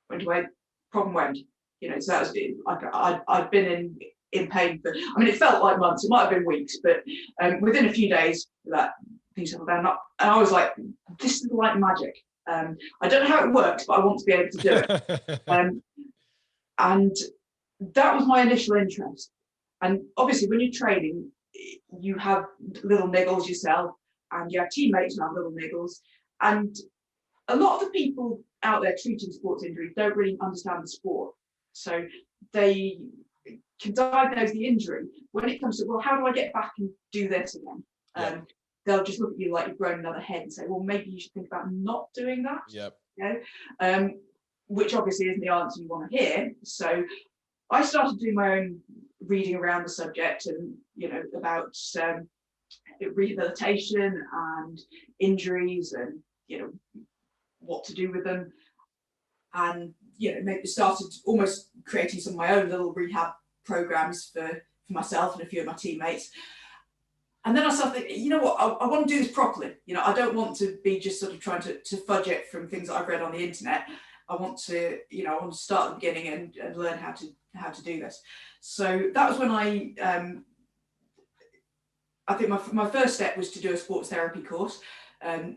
Speaker 2: went away, problem went. So that was it. I'd been in pain for, it felt like months, it might have been weeks, but within a few days that things settled down. And I was like, this is like magic. I don't know how it works, but I want to be able to do it. And that was my initial interest. And obviously when you're training, you have little niggles yourself, and you have teammates who have little niggles. And a lot of the people out there treating sports injuries don't really understand the sport. So they can diagnose the injury. When it comes to, well, how do I get back and do this again? They'll just look at you like you've grown another head and say, well, maybe you should think about not doing that. Which obviously isn't the answer you want to hear. So I started doing my own reading around the subject, and about rehabilitation and injuries, and what to do with them, and maybe started almost creating some of my own little rehab programs for myself and a few of my teammates. And then I started thinking, you know what, I want to do this properly. I don't want to be just sort of trying to fudge it from things that I've read on the internet. I want to start at the beginning and learn how to do this. So that was when I think my first step was to do a sports therapy course, and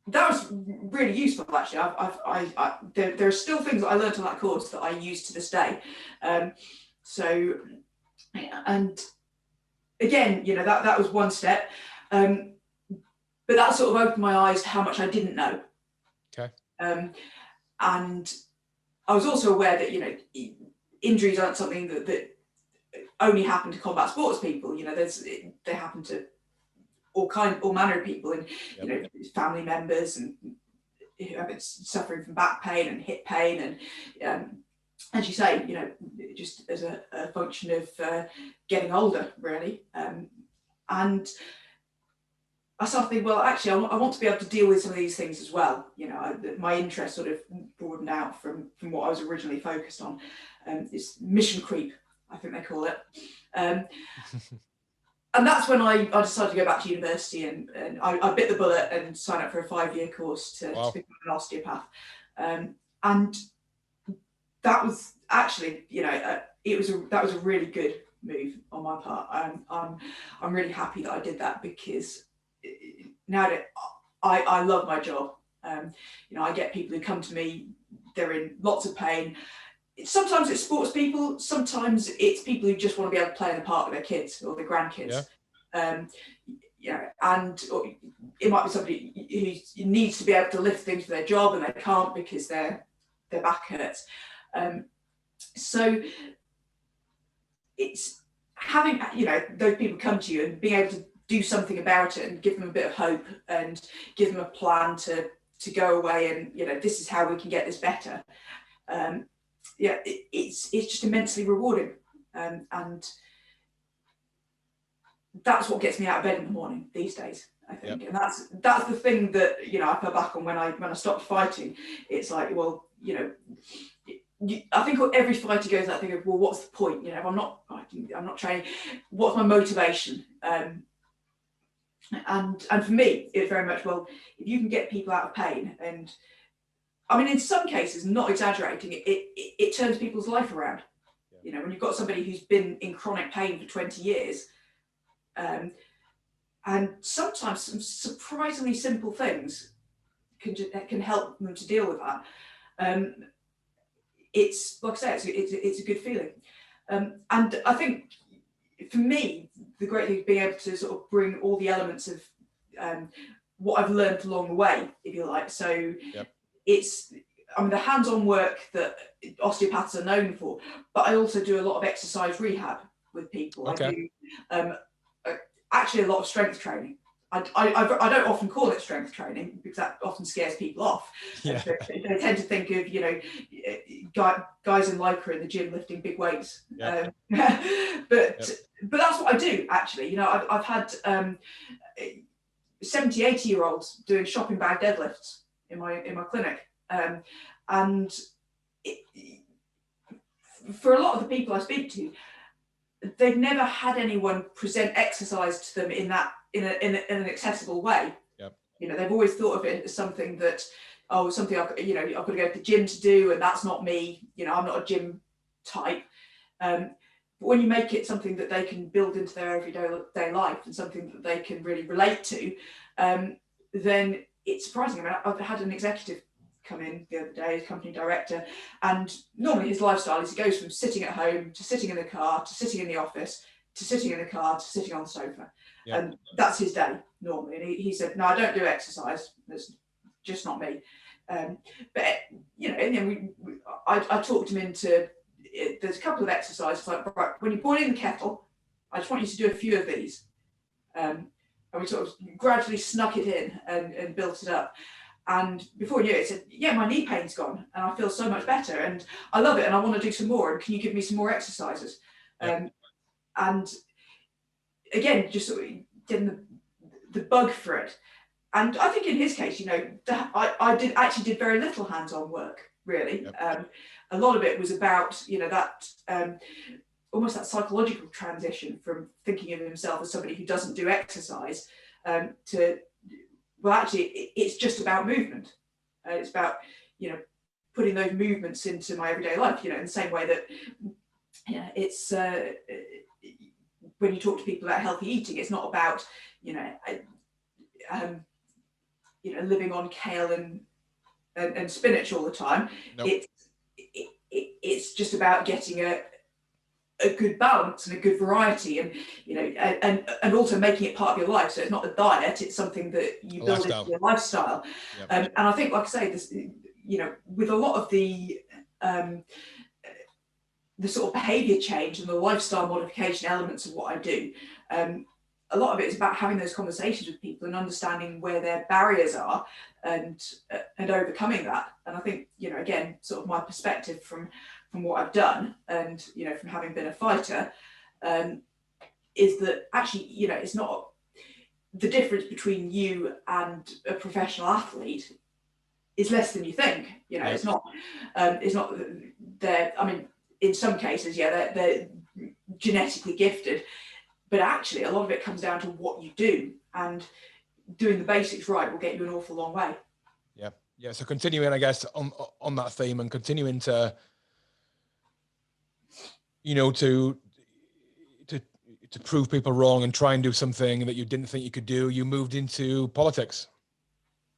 Speaker 2: that was really useful actually. There are still things that I learned on that course that I use to this day. And again, that was one step, but that sort of opened my eyes to how much I didn't know.
Speaker 1: Okay.
Speaker 2: And I was also aware that injuries aren't something that only happen to combat sports people. They happen to all manner of people, and family members, and who have been suffering from back pain and hip pain, and as you say, just as a function of getting older, really. And I started thinking, well, actually, I want to be able to deal with some of these things as well. My interest sort of broadened out from what I was originally focused on. It's mission creep, I think they call it. And that's when I decided to go back to university, and I bit the bullet and signed up for a 5-year course to become an osteopath. And that was actually, that was a really good move on my part. I'm really happy that I did that, because now that I love my job. I get people who come to me, they're in lots of pain. Sometimes it's sports people, sometimes it's people who just want to be able to play in the park with their kids or their grandkids. And it might be somebody who needs to be able to lift things for their job and they can't because their back hurts. So it's having those people come to you and being able to do something about it and give them a bit of hope and give them a plan to go away and this is how we can get this better. It's just immensely rewarding, and that's what gets me out of bed in the morning these days, I think. And that's the thing that I fell back on when I stopped fighting. It's like, well, I think every fighter goes that thing of, well, what's the point? If I'm not training, what's my motivation? And for me, it's very much, well, if you can get people out of pain, and I mean, in some cases, not exaggerating, it turns people's life around. Yeah. You know, when you've got somebody who's been in chronic pain for 20 years, and sometimes some surprisingly simple things can help them to deal with that. It's, like I say, it's a good feeling. And I think for me, the great thing is being able to sort of bring all the elements of what I've learned along the way, if you like. So it's, I mean, the hands-on work that osteopaths are known for, but I also do a lot of exercise rehab with people. Okay. I do actually a lot of strength training. I don't often call it strength training because that often scares people off. Yeah. They tend to think of, you know, guys in lycra in the gym lifting big weights. But that's what I do, actually. You know, I've had 70, 80-year-olds doing shopping bag deadlifts in my clinic. And for a lot of the people I speak to, they've never had anyone present exercise to them in an accessible way. Yep. You know, they've always thought of it as something that, something I've got to go to the gym to do, and that's not me. You know, I'm not a gym type. But when you make it something that they can build into their everyday life and something that they can really relate to, then it's surprising. I mean, I've had an executive come in the other day, company director, and normally his lifestyle is he goes from sitting at home to sitting in the car to sitting in the office to sitting in the car to sitting on the sofa. Yep. And that's his day normally. And he said, no, I don't do exercise. That's just not me. But, you know, and then I talked him into, there's a couple of exercises like, right, when you boil in the kettle, I just want you to do a few of these. And we sort of gradually snuck it in and built it up. And before you knew it, said, yeah, my knee pain's gone and I feel so much better and I love it and I want to do some more. And can you give me some more exercises? Yep. And again, just sort of getting the bug for it. And I think in his case, you know, I did very little hands-on work, really. Yep. A lot of it was about, you know, that almost that psychological transition from thinking of himself as somebody who doesn't do exercise to, well, actually, it's just about movement. It's about, you know, putting those movements into my everyday life, you know, in the same way that, yeah, it's when you talk to people about healthy eating, it's not about, you know, living on kale and spinach all the time. Nope. It's just about getting a good balance and a good variety, and you know, and also making it part of your life. So it's not a diet; it's something that you build into your lifestyle. Yep. And I think, like I say, this, you know, with a lot of the sort of behaviour change and the lifestyle modification elements of what I do, a lot of it is about having those conversations with people and understanding where their barriers are and overcoming that. And I think, you know, again, sort of my perspective from what I've done and, you know, from having been a fighter, is that actually, you know, it's not the difference between you and a professional athlete is less than you think. You know, it's not they're, I mean, in some cases, yeah, they're genetically gifted, but actually a lot of it comes down to what you do, and doing the basics right will get you an awful long way. Yeah.
Speaker 1: So continuing, I guess, on that theme and continuing to, you know, to prove people wrong and try and do something that you didn't think you could do, you moved into politics.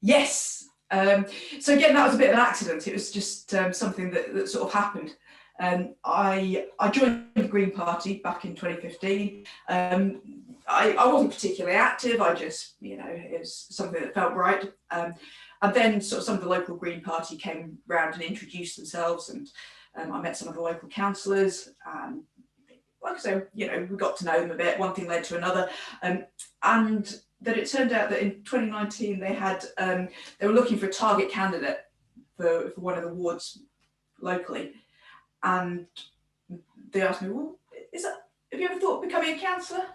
Speaker 2: Yes. So again, that was a bit of an accident. It was just something that sort of happened. I joined the Green Party back in 2015. I wasn't particularly active. I just, you know, it was something that felt right. And then sort of some of the local Green Party came round and introduced themselves, and I met some of the local councillors. Like I say, you know, we got to know them a bit. One thing led to another, and then it turned out that in 2019 they were looking for a target candidate for one of the wards locally, and they asked me, well, have you ever thought of becoming a councillor?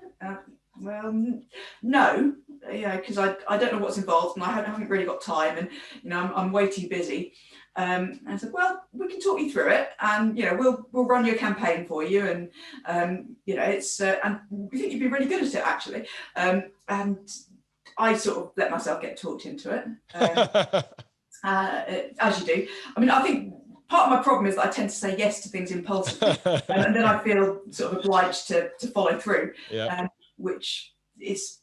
Speaker 2: Well, no, yeah, because I don't know what's involved, and I haven't really got time, and you know, I'm way too busy. And I said, well, we can talk you through it, and you know, we'll run your campaign for you, and you know, it's and we think you'd be really good at it, actually. And I sort of let myself get talked into it. as you do. I mean, I think part of my problem is that I tend to say yes to things impulsively, and then I feel sort of obliged to follow through, which is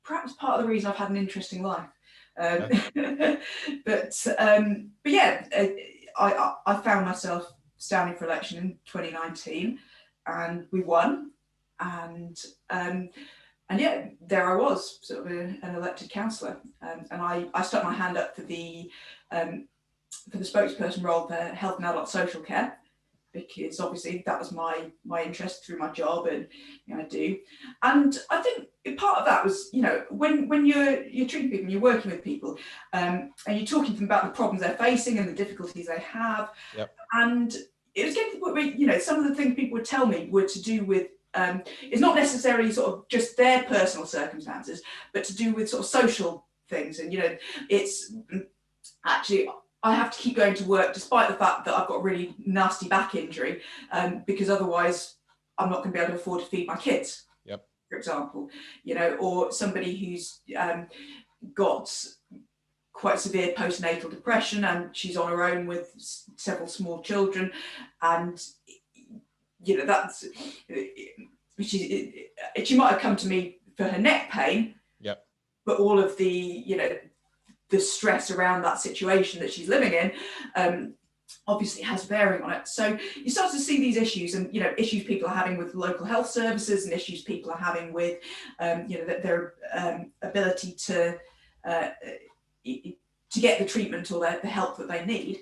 Speaker 2: perhaps part of the reason I've had an interesting life. But yeah, I found myself standing for election in 2019, and we won, and yeah, there I was, sort of an elected councillor, and I stuck my hand up for the spokesperson role for health and adult social care, because obviously that was my interest through my job, and I do. And I think part of that was, when you're treating people and you're working with people, and you're talking to them about the problems they're facing and the difficulties they have. And it was getting to the point where, some of the things people would tell me were to do with, it's not necessarily sort of just their personal circumstances, but to do with sort of social things. And, it's actually, I have to keep going to work despite the fact that I've got a really nasty back injury, because otherwise I'm not going to be able to afford to feed my kids, for example, or somebody who's got quite severe postnatal depression and she's on her own with several small children, and that's, she might have come to me for her neck pain, but all of the the stress around that situation that she's living in obviously has bearing on it. So you start to see these issues, and issues people are having with local health services, and issues people are having with their ability to get the treatment or the help that they need.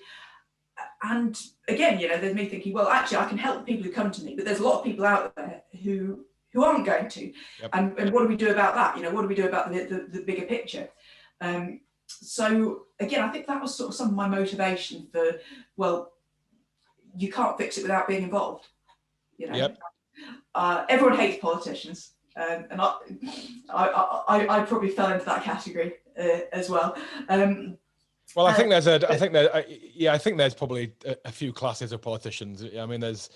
Speaker 2: And again, there's me thinking, well, actually I can help the people who come to me, but there's a lot of people out there who aren't going to. And what do we do about that? What do we do about the bigger picture? So again, I think that was sort of some of my motivation for, well, you can't fix it without being involved. Everyone hates politicians, and I probably fell into that category as well.
Speaker 1: Well, I think there's probably a few classes of politicians. I mean, there's,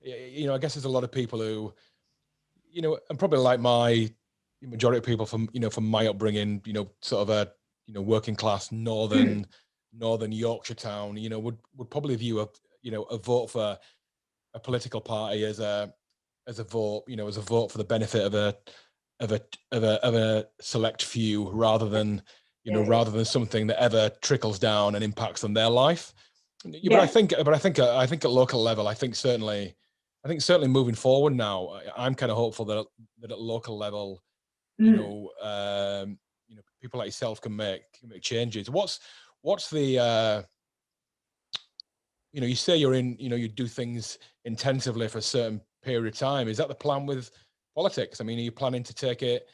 Speaker 1: I guess there's a lot of people who, and probably like my majority of people from my upbringing, sort of a working class northern Yorkshire town, would probably view a vote for a political party as a vote, as a vote for the benefit of a select few, rather than something that ever trickles down and impacts on their life. But I think at local level, I think certainly moving forward now, I'm kind of hopeful that at local level, people like yourself can make changes. What's the you say you're in, you do things intensively for a certain period of time. Is that the plan with politics? I mean, are you planning to take it?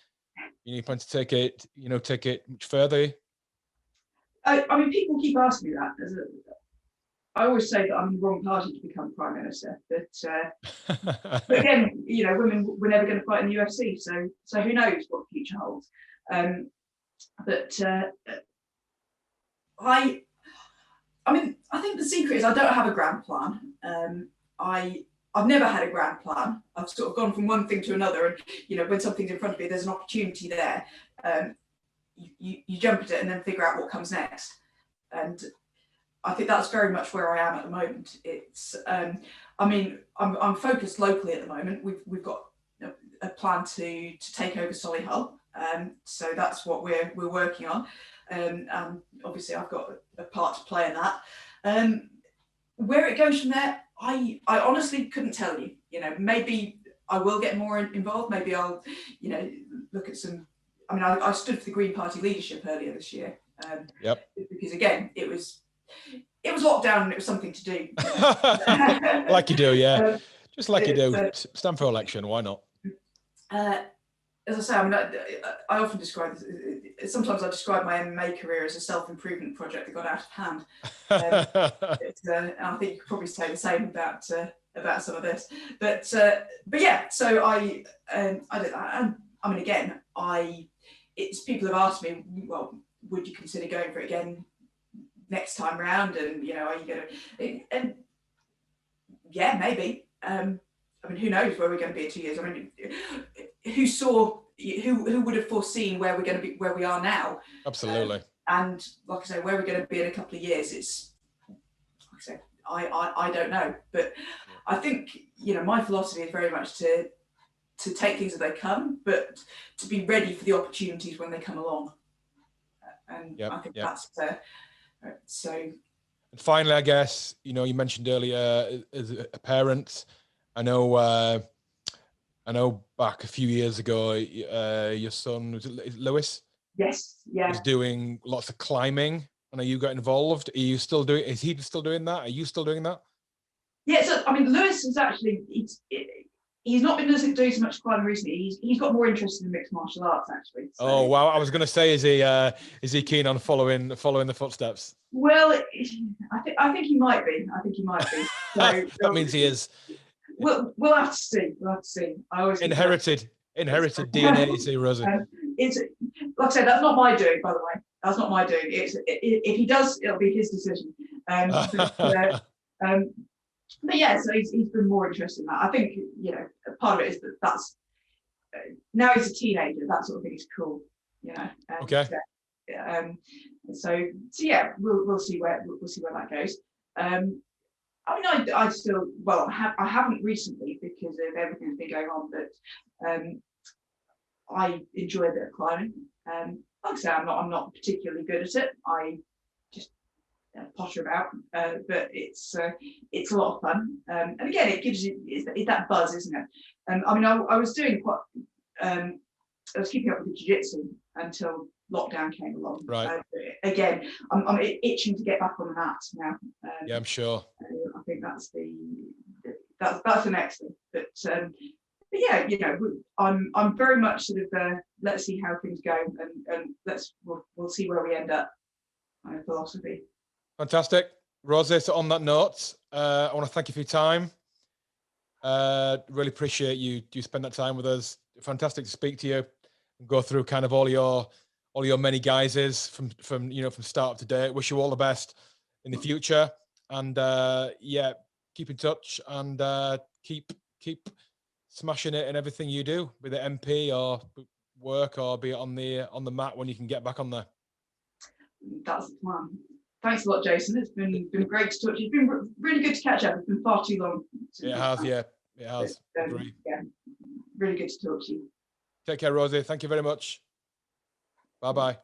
Speaker 1: Take it much further?
Speaker 2: I mean, people keep asking me that. I always say that I'm in the wrong party to become Prime Minister, but again, women were never going to fight in the UFC, so who knows what the future holds. But I mean, I think the secret is I don't have a grand plan. I've never had a grand plan. I've sort of gone from one thing to another, and when something's in front of me, there's an opportunity there. You jump at it and then figure out what comes next. And I think that's very much where I am at the moment. It's, I mean, I'm focused locally at the moment. We've got a plan to take over Solihull. So that's what we're working on. And obviously I've got a part to play in that. Where it goes from there, I honestly couldn't tell you. Maybe I will get more involved. Maybe I'll, look at some. I mean, I stood for the Green Party leadership earlier this year. Because again, it was locked down and it was something to do.
Speaker 1: Like you do, yeah. Just like you do. Stand for election. Why not?
Speaker 2: As I say, I mean, I often describe. Sometimes I describe my MMA career as a self-improvement project that got out of hand. And I think you could probably say the same about some of this. But yeah, so I did that. And I mean, again, it's people have asked me, well, would you consider going for it again next time round? And are you going to? And yeah, maybe. I mean, who knows where we're going to be in 2 years? I mean, who would have foreseen where we're going to be, where we are now?
Speaker 1: Absolutely.
Speaker 2: And like I say, where we're going to be in a couple of years, it's, like I say, I don't know. But I think, you know, my philosophy is very much to take things as they come, but to be ready for the opportunities when they come along. And I think that's so.
Speaker 1: And finally, I guess, you know, you mentioned earlier as a parent, I know back a few years ago, your son, is it Lewis?
Speaker 2: Yes, yeah.
Speaker 1: Was doing lots of climbing. I know you got involved. Are you still doing, is he still doing that? Are you still doing that?
Speaker 2: Yeah, so I mean, Lewis is actually, he's not been doing so much climbing recently. He's got more interested in mixed martial arts, actually. So.
Speaker 1: Oh, wow. I was going to say, is he keen on following the footsteps?
Speaker 2: Well, I think he might be. So,
Speaker 1: that means he is.
Speaker 2: We'll have to see. I always
Speaker 1: inherited DNA. You see, Rosie.
Speaker 2: It's like I said, that's not my doing, by the way. That's not my doing. If he does, it'll be his decision. But yeah, so he's been more interested in that. I think, you know, part of it is that's now he's a teenager. That sort of thing is cool, you know.
Speaker 1: Okay.
Speaker 2: So yeah, we'll see where that goes. I mean, I still, well, I haven't recently because of everything that's been going on, but I enjoy a bit of climbing. Like I say, I'm not particularly good at it. I just potter about, but it's a lot of fun. And again, it gives you it's that buzz, isn't it? I mean, I was doing quite. I was keeping up with the jiu-jitsu until lockdown came along.
Speaker 1: Right.
Speaker 2: Again, I'm itching to get back on the mat now.
Speaker 1: Yeah, I'm sure.
Speaker 2: I think that's the next thing. But yeah, you know, I'm very much sort of let's see how things go, and we'll see where we end up. My philosophy.
Speaker 1: Fantastic, Rosie. So on that note, I want to thank you for your time. Really appreciate you spend that time with us. Fantastic to speak to you and go through kind of all your many guises from you know, from start to date. Wish you all the best in the future, and yeah, keep in touch and keep smashing it in everything you do, be it MP or work or be it on the mat when you can get back on there.
Speaker 2: That's the plan. Thanks a lot, Jason. It's been great to talk to you. It's been really good to catch up. It's been far too long.
Speaker 1: It has, yeah. It has.
Speaker 2: Yeah, really good to talk to you.
Speaker 1: Take care, Rosie. Thank you very much. Bye-bye.